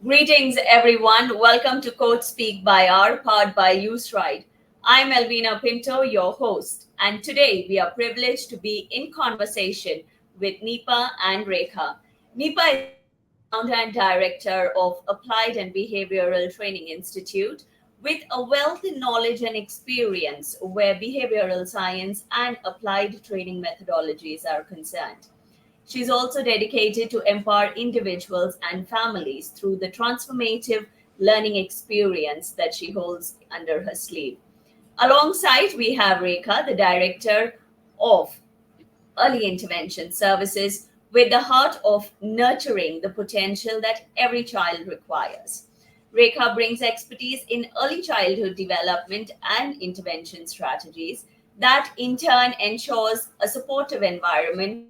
Greetings, everyone. Welcome to Code Speak by R, powered by UseRide. I'm Elvina Pinto, your host, and today we are privileged to be in conversation with Nipa and Rekha. Nipa is founder and director of Applied and Behavioral Training Institute with a wealth in knowledge and experience where behavioral science and applied training methodologies are concerned. She's also dedicated to empower individuals and families through the transformative learning experience that she holds under her sleeve. Alongside, we have Rekha, the director of Early Intervention Services, with the heart of nurturing the potential that every child requires. Rekha brings expertise in early childhood development and intervention strategies that in turn ensures a supportive environment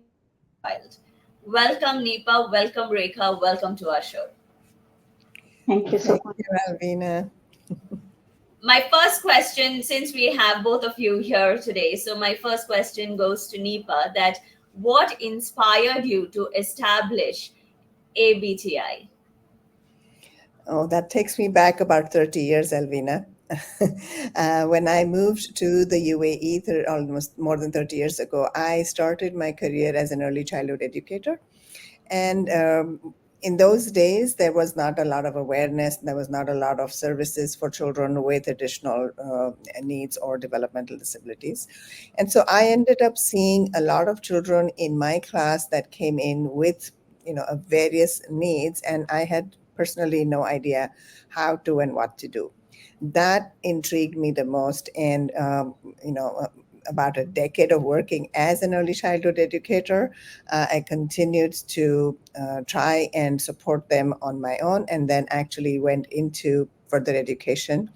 for every child. Welcome, Nipa. Welcome, Rekha. Welcome to our show. Thank you so Thank much. you, Alvina. My first question, since we have both of you here today, so my first question goes to Nipa that what inspired you to establish ABTi? Oh, that takes me back about 30 years, Alvina. When I moved to the UAE almost more than 30 years ago, I started my career as an early childhood educator. And in those days, there was not a lot of awareness. There was not a lot of services for children with additional needs or developmental disabilities. And so I ended up seeing a lot of children in my class that came in with, various needs, and I had personally no idea how to and what to do. That intrigued me the most, and about a decade of working as an early childhood educator, I continued to try and support them on my own, and then actually went into further education.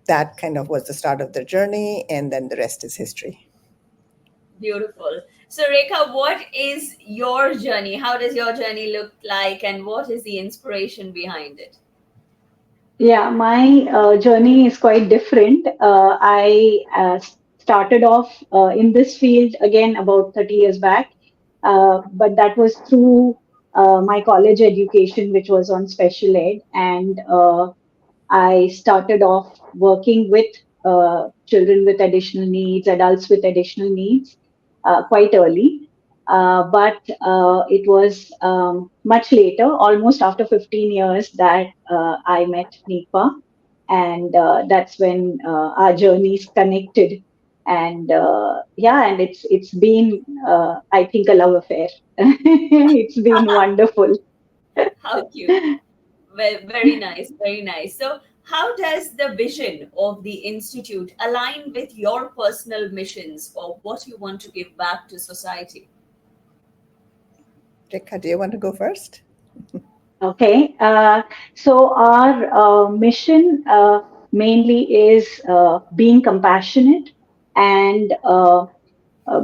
That kind of was the start of the journey, and then the rest is history. Beautiful. So, Rekha, what is your journey? How does your journey look like, and what is the inspiration behind it? Yeah, my journey is quite different. I started off in this field again about 30 years back, but that was through my college education, which was on special ed. And I started off working with children with additional needs, adults with additional needs, quite early. But it was much later, almost after 15 years, that I met Nipa, and that's when our journeys connected. And yeah, and it's been, I think, a love affair. It's been wonderful. How cute. Well, very nice, very nice. So, how does the vision of the Institute align with your personal missions or what you want to give back to society? Rekha, do you want to go first? Okay, so our mission mainly is being compassionate and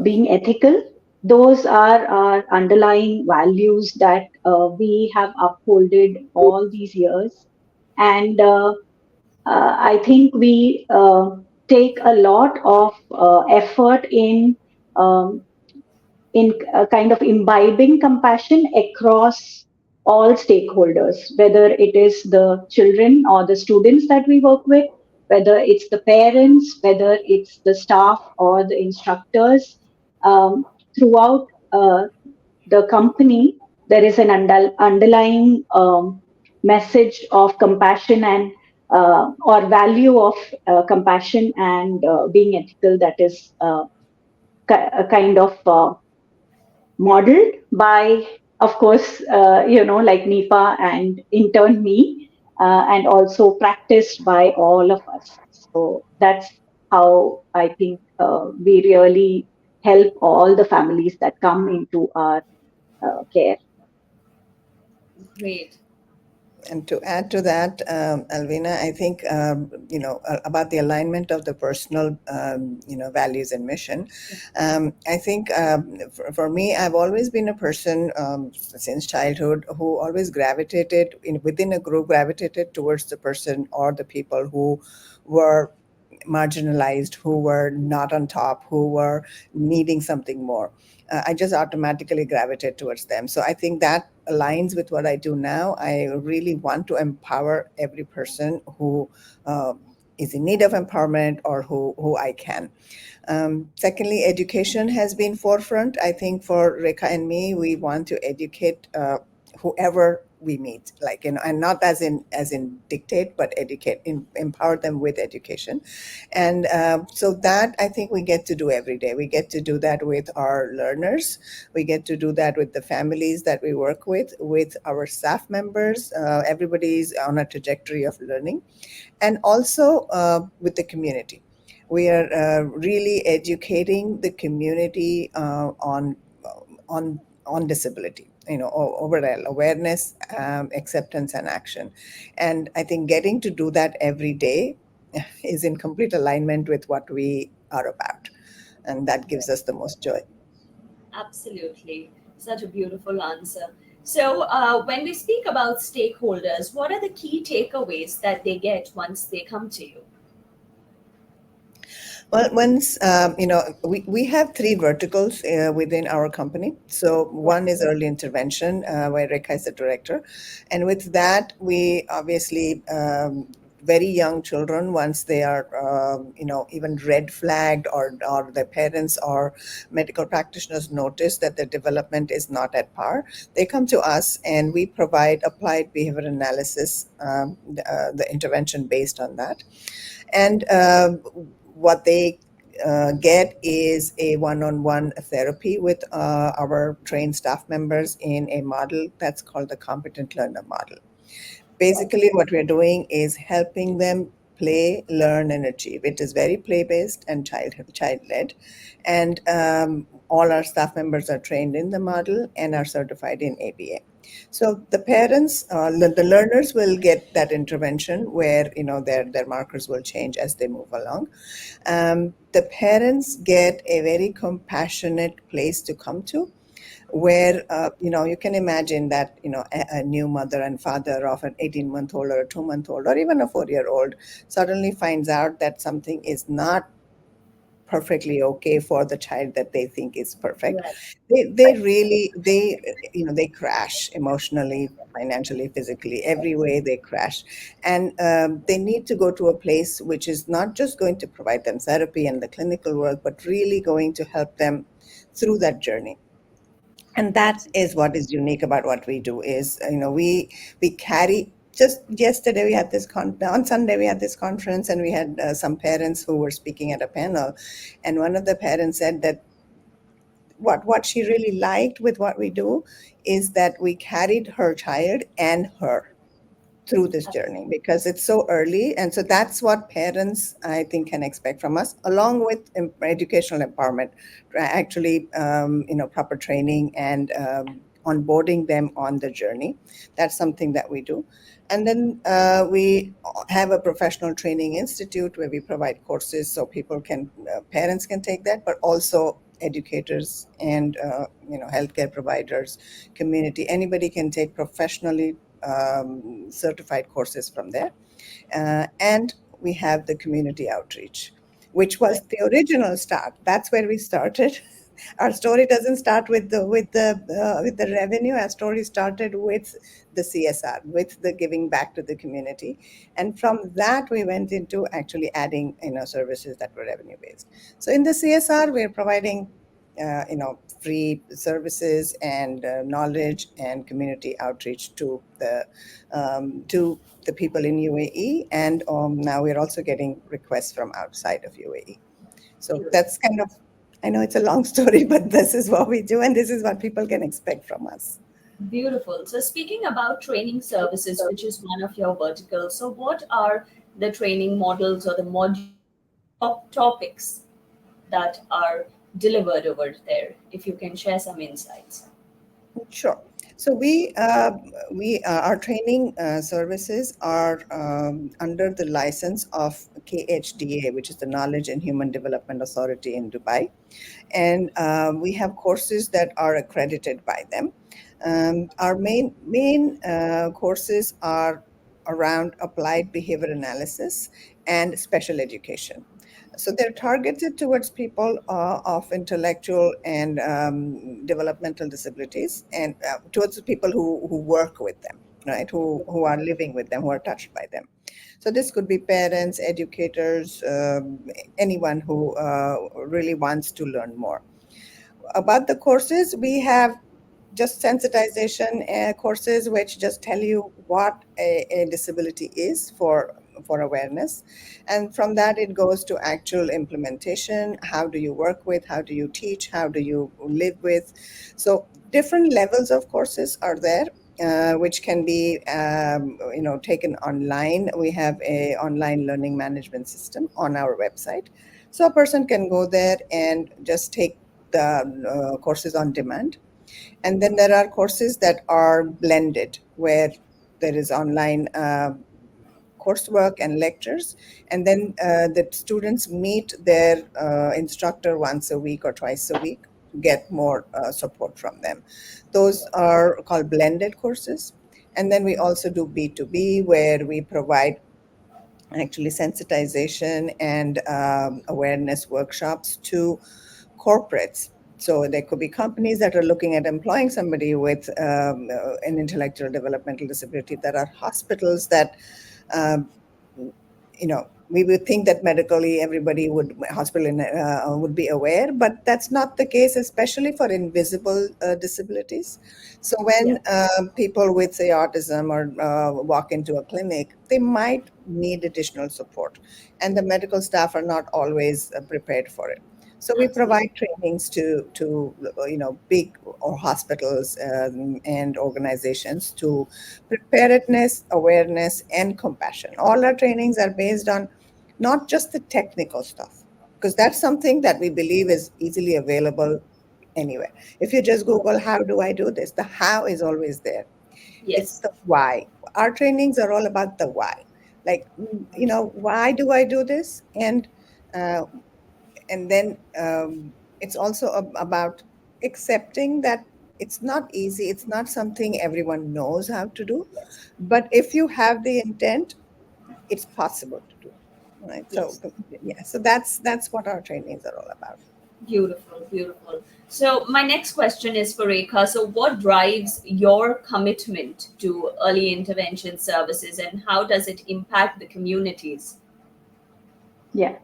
being ethical. Those are our underlying values that we have upholded all these years. And I think we take a lot of effort um, in kind of imbibing compassion across all stakeholders, whether it is the children or the students that we work with, whether it's the parents, whether it's the staff or the instructors. Um, Throughout the company, there is an underlying message of compassion and or value of compassion and being ethical that is kind of modeled by, of course, like Nipa and intern me, and also practiced by all of us. So that's how I think we really help all the families that come into our care. Great. And to add to that, Alvina, I think about the alignment of the personal values and mission. I think for me, I've always been a person since childhood who always gravitated within a group, gravitated towards the person or the people who were marginalized, who were not on top, who were needing something more. I just automatically gravitate towards them. So I think that aligns with what I do now. I really want to empower every person who is in need of empowerment or who I can. Secondly, education has been forefront. I think for Rekha and me, we want to educate whoever we meet, like, and not as in dictate, but educate, empower them with education. And so that I think we get to do every day. We get to do that with our learners. We get to do that with the families that we work with our staff members. Everybody's on a trajectory of learning, and also with the community. We are really educating the community on disability. Overall awareness, acceptance, and action. And I think getting to do that every day is in complete alignment with what we are about, and that gives us the most joy. Absolutely. Such a beautiful answer. So, when we speak about stakeholders, what are the key takeaways that they get once they come to you? Well, once we have three verticals within our company. So one is early intervention, where Rekha is the director, and with that, we obviously very young children, once they are even red flagged, or their parents or medical practitioners notice that their development is not at par, they come to us and we provide applied behavior analysis, the intervention based on that. And what they get is a one-on-one therapy with our trained staff members in a model that's called the competent learner model. Basically, what we're doing is helping them play, learn, and achieve. It is very play-based and child-led, and all our staff members are trained in the model and are certified in ABA. So the parents, the learners will get that intervention where their markers will change as they move along. The parents get a very compassionate place to come to, where you can imagine that a new mother and father of an 18-month-old or a 2-month-old or even a 4-year-old suddenly finds out that something is not perfectly okay for the child that they think is perfect. Right. They really they crash emotionally, financially, physically, every way they crash. And they need to go to a place which is not just going to provide them therapy and the clinical work, but really going to help them through that journey. And that Absolutely. is what is unique about what we do is we carry. Just yesterday we had on Sunday we had this conference, and we had some parents who were speaking at a panel, and one of the parents said that what she really liked with what we do is that we carried her child and her through this journey because it's so early. And so that's what parents, I think, can expect from us, along with educational empowerment, actually, proper training and onboarding them on the journey. That's something that we do. And then we have a professional training institute where we provide courses so parents can take that, but also educators and healthcare providers, community, anybody can take professionally certified courses from there. And we have the community outreach, which Right. was the original start. That's where we started. Our story doesn't start with the revenue. Our story started with the CSR, with the giving back to the community, and from that we went into actually adding services that were revenue based. So in the CSR, we're providing free services and knowledge and community outreach to the people in UAE, and now we're also getting requests from outside of UAE. So Beautiful. that's kind of, I know it's a long story, but this is what we do, and this is what people can expect from us. Beautiful. So, speaking about training services, which is one of your verticals, so what are the training models or the modules or the top topics that are delivered over there? If you can share some insights. Sure. So our training services are under the license of KHDA, which is the Knowledge and Human Development Authority in Dubai, and we have courses that are accredited by them. Our main courses are around applied behavior analysis and special education. So they're targeted towards people of intellectual and developmental disabilities, and towards the people who work with them, right? Who are living with them, who are touched by them. So this could be parents, educators, anyone who really wants to learn more. About the courses, we have just sensitization courses which just tell you what a disability is for awareness, and from that it goes to actual implementation. How do you work with, how do you teach, how do you live with? So different levels of courses are there, which can be taken online. We have a online learning management system on our website, so a person can go there and just take the courses on demand. And then there are courses that are blended, where there is online coursework and lectures, and then the students meet their instructor once a week or twice a week to get more support from them. Those are called blended courses. And then we also do B2B, where we provide actually sensitization and awareness workshops to corporates. So there could be companies that are looking at employing somebody with an intellectual developmental disability. There are hospitals that, um, we would think that medically everybody would be aware, but that's not the case, especially for invisible disabilities. So when Yeah. people with, say, autism or walk into a clinic, they might need additional support, and the medical staff are not always prepared for it. So we Absolutely. provide trainings to big or hospitals and organizations to preparedness, awareness, and compassion. All our trainings are based on not just the technical stuff, because that's something that we believe is easily available anywhere. If you just Google, how do I do this? The how is always there. It's Yes. the why. Our trainings are all about the why. Like, why do I do this? Uh, and then it's also about accepting that it's not easy, it's not something everyone knows how to do, Yes. but if you have the intent, it's possible to do, right? So Yes. yeah, so that's what our trainings are all about. Beautiful, beautiful. So, my next question is for Rekha. So, what drives your commitment to early intervention services and how does it impact the communities? Yeah.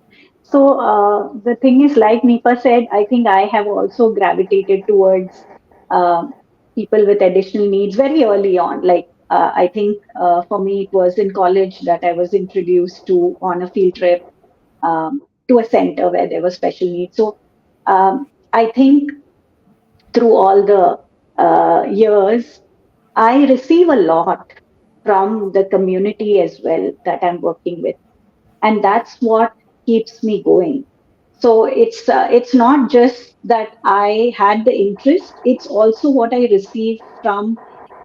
So the thing is, like Nipa said, I think I have also gravitated towards um, people with additional needs very early on. Like I think for me, it was in college that I was introduced to on a field trip to a center where there was special needs. So I think through all the years, I receive a lot from the community as well that I'm working with, and that's what keeps me going. So it's not just that I had the interest, it's also what I receive from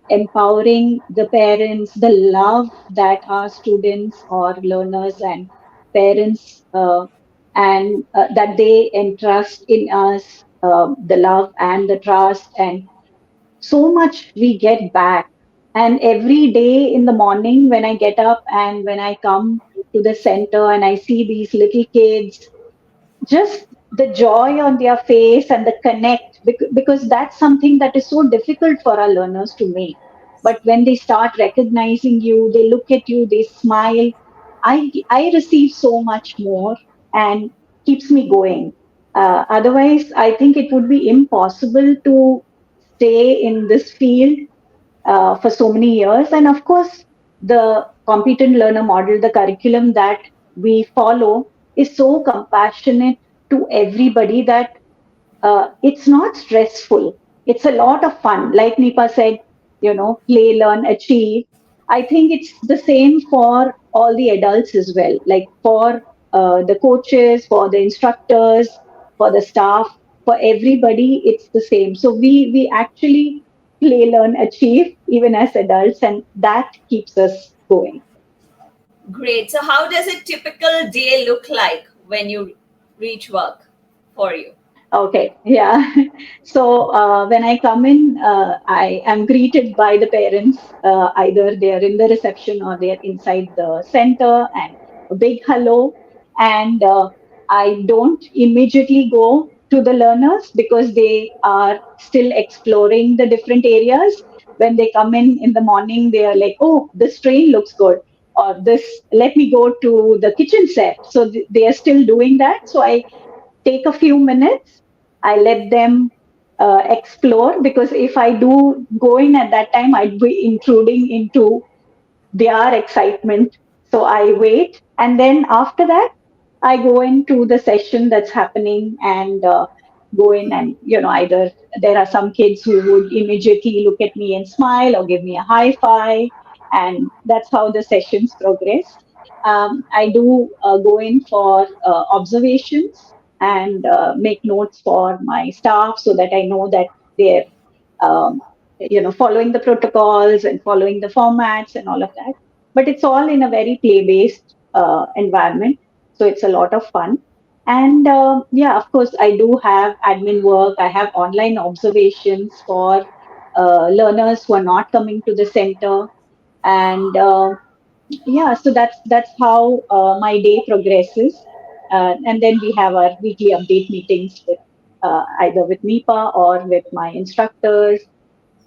empowering the parents, the love that our students or learners and parents and that they entrust in us, the love and the trust, and so much we get back. And every day in the morning when I get up and when I come to the center and I see these little kids, just the joy on their face and the connect, because that's something that is so difficult for our learners to make. But when they start recognizing you, they look at you, they smile, I receive so much more and keeps me going. Otherwise, I think it would be impossible to stay in this field for so many years. And of course, the competent learner model, the curriculum that we follow, is so compassionate to everybody that it's not stressful. It's a lot of fun. Like Nipa said, play, learn, achieve. I think it's the same for all the adults as well, like for the coaches, for the instructors, for the staff, for everybody, it's the same. So we actually play, learn, achieve even as adults, and that keeps us going. Great. So, how does a typical day look like when you reach work for you? Okay, yeah. So when I come in, I am greeted by the parents. Either they are in the reception or they are inside the center, and a big hello. And I don't immediately go to the learners because they are still exploring the different areas. When they come in the morning, they are like, "Oh, this train looks good," or "This, let me go to the kitchen set." So they are still doing that. So I take a few minutes. I let them explore, because if I do go in at that time, I'd be intruding into their excitement. So I wait. And then after that, I go into the session that's happening, and go in, and, either there are some kids who would immediately look at me and smile or give me a high five. And that's how the sessions progress. I do go in for observations and make notes for my staff, so that I know that they're um, following the protocols and following the formats and all of that. But it's all in a very play based environment, so it's a lot of fun. And yeah, of course, I do have admin work. I have online observations for learners who are not coming to the center. And yeah, so that's how my day progresses. And then we have our weekly update meetings with either with Nipa or with my instructors.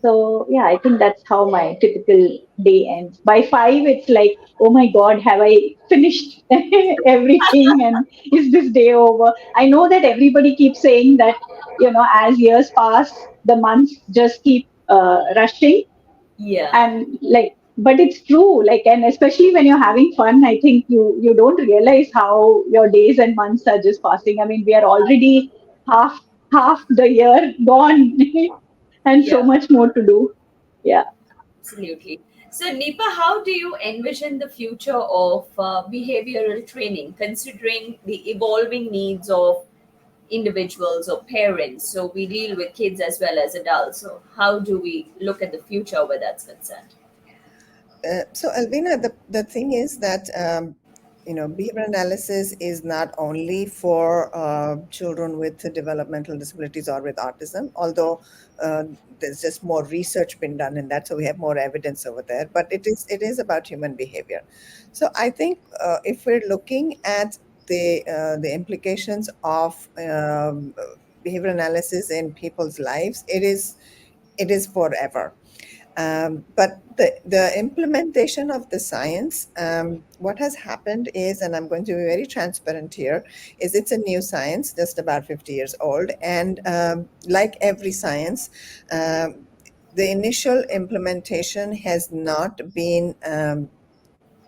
So yeah, I think that's how my typical day ends. By 5, it's like, oh my God, have I finished everything? And is this day over? I know that everybody keeps saying that, as years pass, the months just keep rushing. Yeah, And like, but it's true. Like, and especially when you're having fun, I think you don't realize how your days and months are just passing. I mean, we are already half half the year gone, and so yeah, much more to do. Yeah. absolutely. So, Nipa, how do you envision the future of behavioral training, considering the evolving needs of individuals or parents? So, we deal with kids as well as adults. So, how do we look at the future where that's concerned? So, Alvina, the thing is that behavior analysis is not only for children with developmental disabilities or with autism, although uh, there's just more research been done in that, so we have more evidence over there. But it is about human behavior. So, I think if we're looking at the implications of behavior analysis in people's lives, it is forever. But the implementation of the science, what has happened is, and I'm going to be very transparent here, is it's a new science, just about 50 years old. And like every science, the initial implementation has not been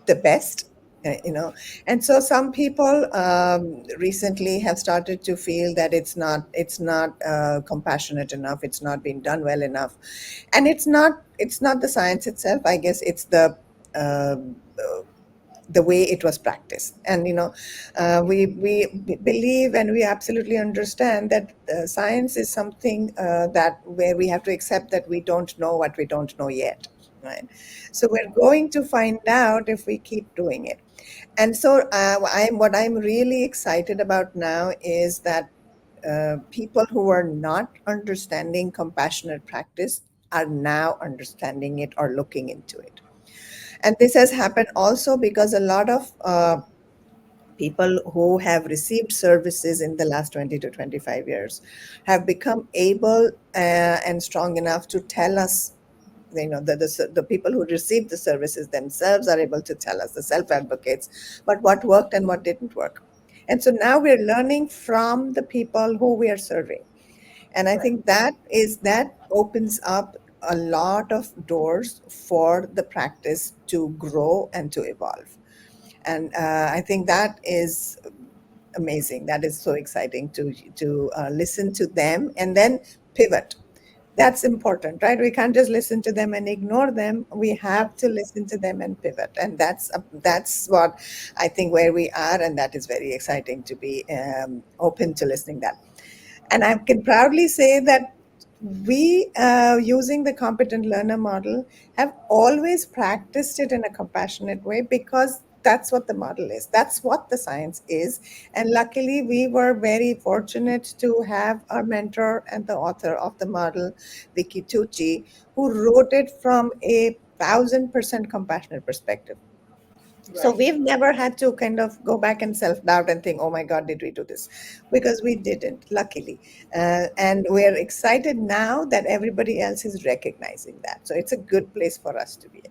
the best. And so some people recently have started to feel that it's not compassionate enough, it's not being done well enough. And it's not the science itself, I guess. It's uh, the way it was practiced. And we believe, and we absolutely understand that science is something that where we have to accept that we don't know what we don't know yet, right? So we're going to find out if we keep doing it. And so what I'm really excited about now is that people who are not understanding compassionate practice are now understanding it or looking into it. And this has happened also because a lot of people who have received services in the last 20 to 25 years have become able and strong enough to tell us. The people who receive the services themselves are able to tell us, the self advocates, but what worked and what didn't work. And so now we're learning from the people who we are serving. And I Right. think that opens up a lot of doors for the practice to grow and to evolve. And I think that is amazing. That is so exciting to listen to them and then pivot. That's important, right? We can't just listen to them and ignore them. We have to listen to them and pivot, and that's what I think where we are, and that is very exciting to be open to listening that. And I can proudly say that we, using the competent learner model, have always practiced it in a compassionate way because That's what the model is. That's what the science is. And luckily, we were very fortunate to have our mentor and the author of the model, Vicky Tucci, who wrote it from a 1,000% compassionate perspective. So Right. we've never had to kind of go back and self doubt and think, oh my God, did we do this? Because we didn't, luckily. And we're excited now that everybody else is recognizing that. So it's a good place for us to be at.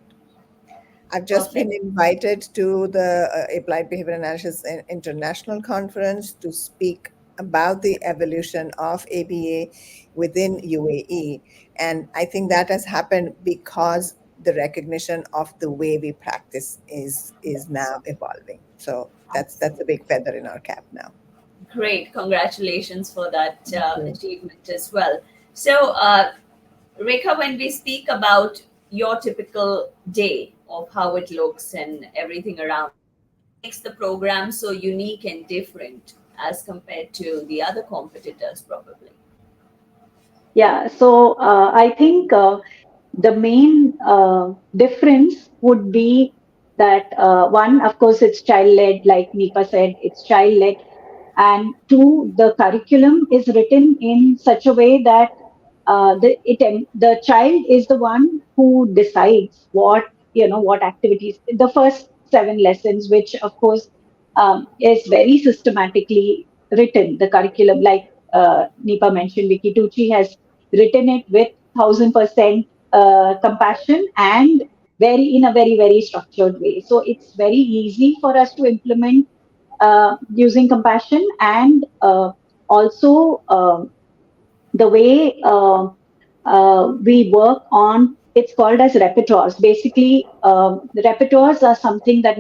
I've just been Perfect. invited to the Applied Behavior Analysis International Conference to speak about the evolution of ABA within UAE. And I think that has happened because the recognition of the way we practice is Yes. now evolving. So that's a Absolutely. big feather in our cap now. Great. Congratulations for that Thank you. achievement as well. So, Rekha, when we speak about your typical day of how it looks and everything around, what makes the program so unique and different as compared to the other competitors, probably? Yeah, so I think the main difference would be that one, of course, it's child led, like Nipa said, it's child led. And two, the curriculum is written in such a way that the child is the one who decides what, what activities, the first 7 lessons, which of course is very systematically written. The curriculum, like Nipa mentioned, Vicky Tucci has written it with 1,000% compassion and very in a very very structured way. So it's very easy for us to implement using compassion, and also the way we work on, it's called as repertoires. Basically, the repertoires are something that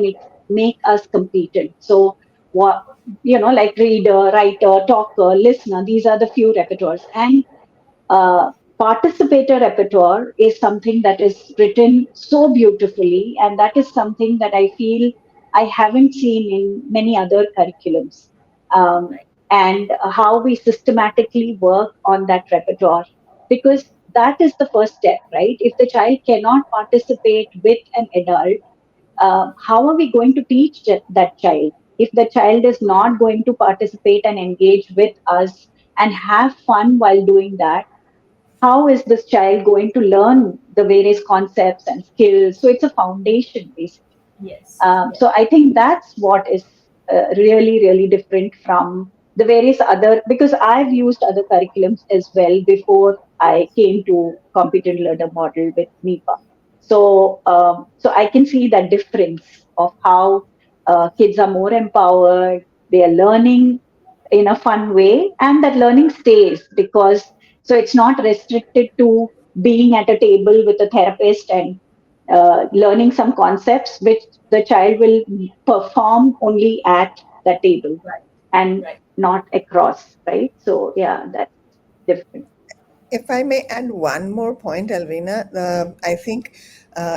make us competent. So what, like reader, writer, talker, listener, these are the few repertoires. And uh, participator repertoire is something that is written so beautifully, and that is something that I feel I haven't seen in many other curriculums. um, Right. and how we systematically work on that repertoire, because that is the first step, right? If the child cannot participate with an adult, how are we going to teach that child? If the child is not going to participate and engage with us and have fun while doing that, how is this child going to learn the various concepts and skills? So it's a foundation, basically. Yes. Yes. So I think that's what is really, really different from the various other, because I've used other curriculums as well before I came to competent learner model with Nipa. So I can see that difference of how kids are more empowered, they are learning in a fun way, and that learning stays, because so it's not restricted to being at a table with a therapist and learning some concepts which the child will perform only at the table Right. and Right. not across, right? So yeah, that's different. If I may add one more point, Alvina, I think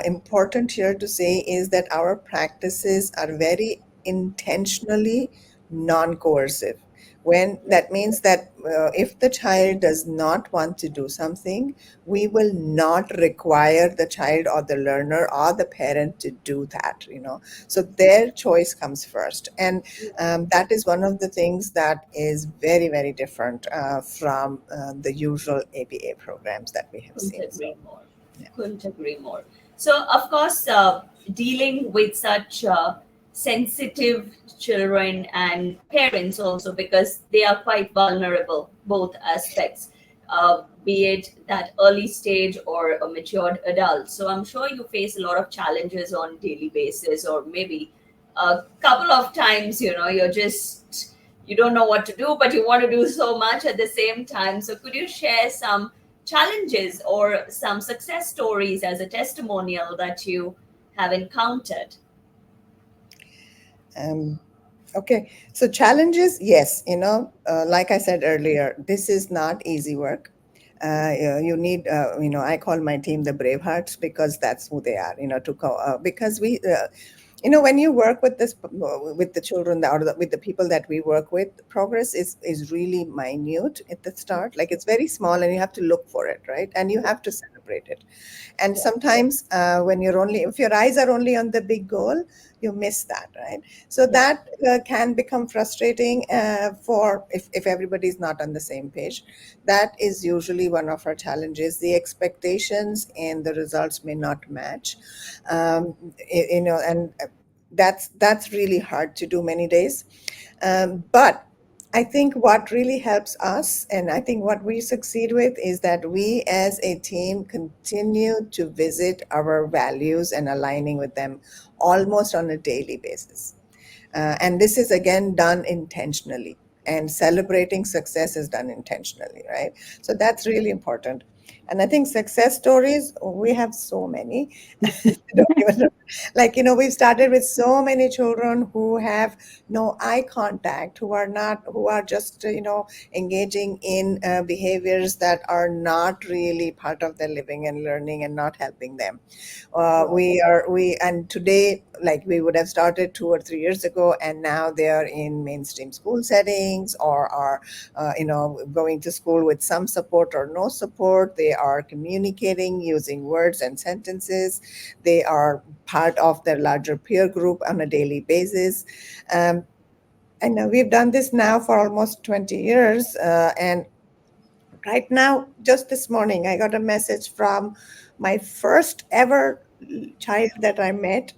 important here to say is that our practices are very intentionally non-coercive. When that means that if the child does not want to do something, we will not require the child or the learner or the parent to do that. So their choice comes first, and that is one of the things that is very, very different from the usual ABA programs that we have Couldn't seen. So, agree more. yeah. Couldn't agree more. So, of course, dealing with such sensitive children and parents also, because they are quite vulnerable, both aspects, be it that early stage or a matured adult. So, I'm sure you face a lot of challenges on daily basis, or maybe a couple of times, you're just you don't know what to do, but you want to do so much at the same time. So, could you share some challenges or some success stories as a testimonial that you have encountered? Um, okay. So challenges, yes. Like I said earlier, this is not easy work. You need, I call my team the Bravehearts because that's who they are. Because when you work with with the children with the people that we work with, progress is really minute at the start. Like it's very small, and you have to look for it, right? And you have to celebrate celebrate it. And Yeah. sometimes when if your eyes are only on the big goal, you miss that, right? So Yeah. that can become frustrating for if everybody's not on the same page. That is usually one of our challenges. The expectations and the results may not match, and that's really hard to do many days. But I think what really helps us, and I think what we succeed with, is that we as a team continue to visit our values and aligning with them almost on a daily basis. And this is again done intentionally. And celebrating success is done intentionally, right? So that's really important. And I think success stories, we have so many. Don't even, like, we've started with so many children who have no eye contact, who are just, engaging in behaviors that are not really part of their living and learning and not helping them. Wow. And today, like, we would have started 2 or 3 years ago, and now they are in mainstream school settings, or are going to school with some support or no support. They are communicating using words and sentences. They are part of their larger peer group on a daily basis. um, and we've done this now for almost 20 years, and right now, just this morning, I got a message from my first ever child that I met.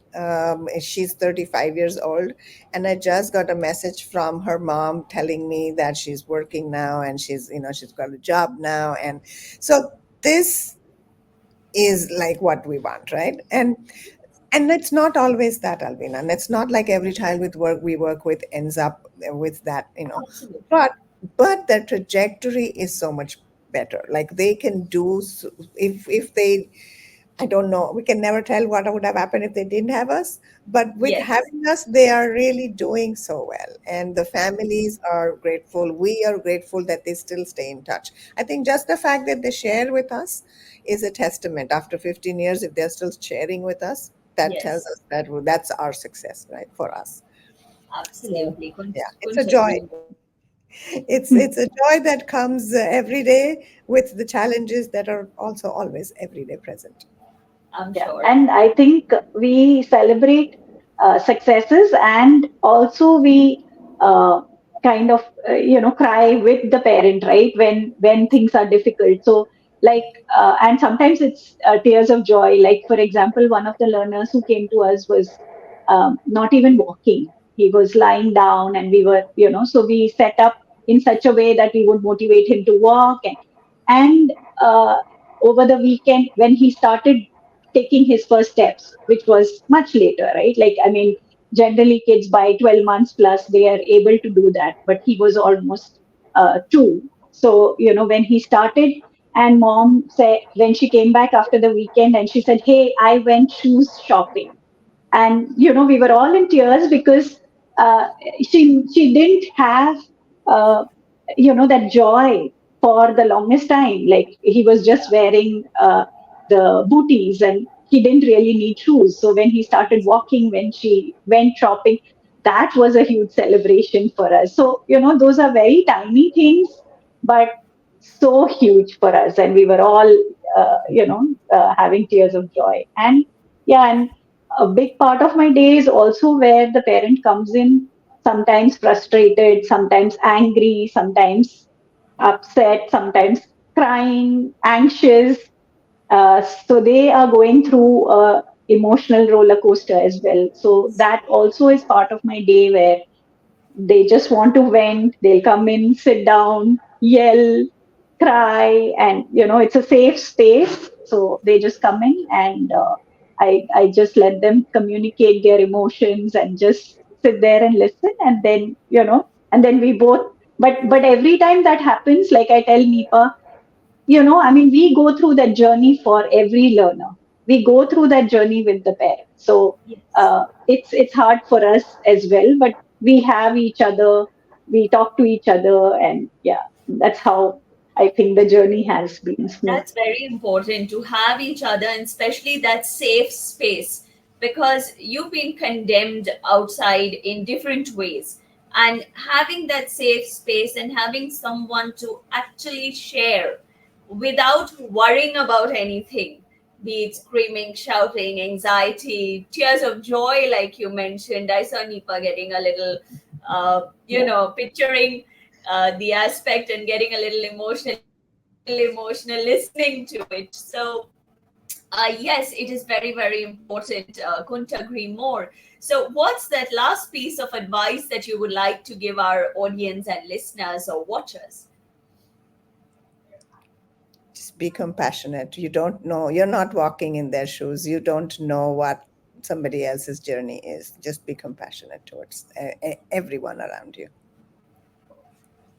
She's 35 years old. And I just got a message from her mom telling me that she's working now, and she's got a job now. And so this is like what we want, right? And it's not always that, Alvina. And it's not like every child we work with ends up with that, Absolutely. But the trajectory is so much better. Like, they can do if they, I don't know. We can never tell what would have happened if they didn't have us. But with Yes. having us, they are really doing so well. And the families are grateful. We are grateful that they still stay in touch. I think just the fact that they share with us is a testament. After 15 years, if they're still sharing with us, that tells Yes. us that that's our success, right, for us. So, Absolutely. yeah, it's a Couldn't joy. agree more. It's a joy that comes every day, with the challenges that are also always every day present. I'm Yeah, sure. and I think we celebrate successes, and also we uh, kind of cry with the parent, right? When things are difficult. So like, and sometimes it's tears of joy. Like, for example, one of the learners who came to us was not even walking. He was lying down, and we were, so we set up in such a way that we would motivate him to walk, and uh, over the weekend when he started taking his first steps, which was much later, right? Like, I mean, generally kids by 12 months plus, they are able to do that, but he was almost 2. So, when he started, and mom said, when she came back after the weekend, and she said, "Hey, I went shoes shopping." And we were all in tears because uh, she didn't have uh, that joy for the longest time. Like, he was just wearing the booties, and he didn't really need shoes. So when he started walking, when she went shopping, that was a huge celebration for us. So those are very tiny things, but so huge for us, and we were all having tears of joy. And yeah, and a big part of my day is also where the parent comes in, sometimes frustrated, sometimes angry, sometimes upset, sometimes crying, anxious. So they are going through a emotional roller coaster as well. So that also is part of my day where they just want to vent. They'll come in, sit down, yell, cry, and it's a safe space. So they just come in, and I just let them communicate their emotions and just sit there and listen, and then and then we both. But every time that happens, like I tell Nipa, I mean, we go through that journey for every learner. We go through that journey with the parents. So Yes. it's hard for us as well, but we have each other. We talk to each other, and yeah, that's how I think the journey has been smooth. That's very important to have each other, and especially that safe space, because you've been condemned outside in different ways. And having that safe space and having someone to actually share without worrying about anything, be it screaming, shouting, anxiety, tears of joy, like you mentioned. I saw Nipa getting a little, Yeah. picturing the aspect and getting a little emotional, emotional listening to it. So, yes, it is very, very important. Couldn't agree more. So, what's that last piece of advice that you would like to give our audience and listeners or watchers? Just be compassionate. You don't know, you're not walking in their shoes. You don't know what somebody else's journey is. Just be compassionate towards everyone around you.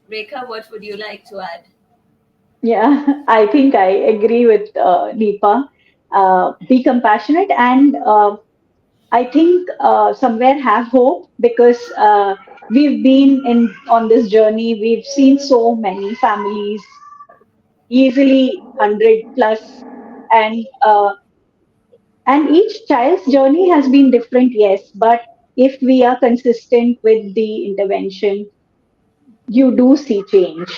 Rekha, what would you like to add? Yeah, I think I agree with Nipa. Be compassionate, and I think somewhere have hope, because we've been in on this journey. We've seen so many families, easily 100 plus, and each child's journey has been different. Yes, but if we are consistent with the intervention, you do see change,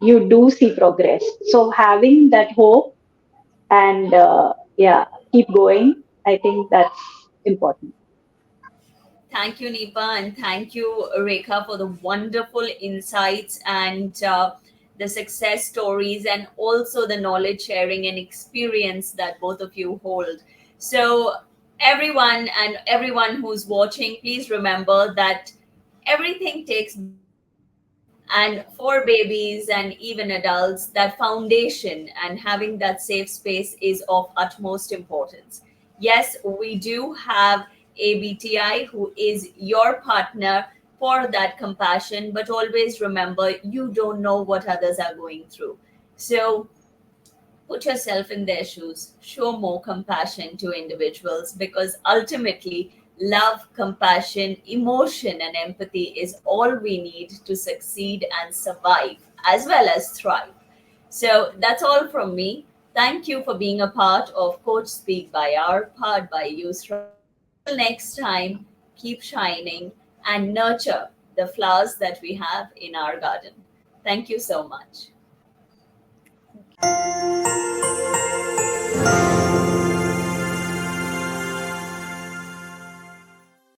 you do see progress. So having that hope, and yeah, keep going, I think that's important. Thank you, Nipa, and thank you, Rekha, for the wonderful insights and the success stories, and also the knowledge sharing and experience that both of you hold. So, everyone who's watching, please remember that everything takes beginning, and for babies and even adults, that foundation and having that safe space is of utmost importance. Yes, we do have ABTi, who is your partner for that compassion, but always remember, you don't know what others are going through. So put yourself in their shoes, show more compassion to individuals, because ultimately, love, compassion, emotion, and empathy is all we need to succeed and survive as well as thrive. So that's all from me. Thank you for being a part of Coach Speak by Our, powered by Right. Until next time, keep shining and nurture the flowers that we have in our garden. Thank you so much. Thank you.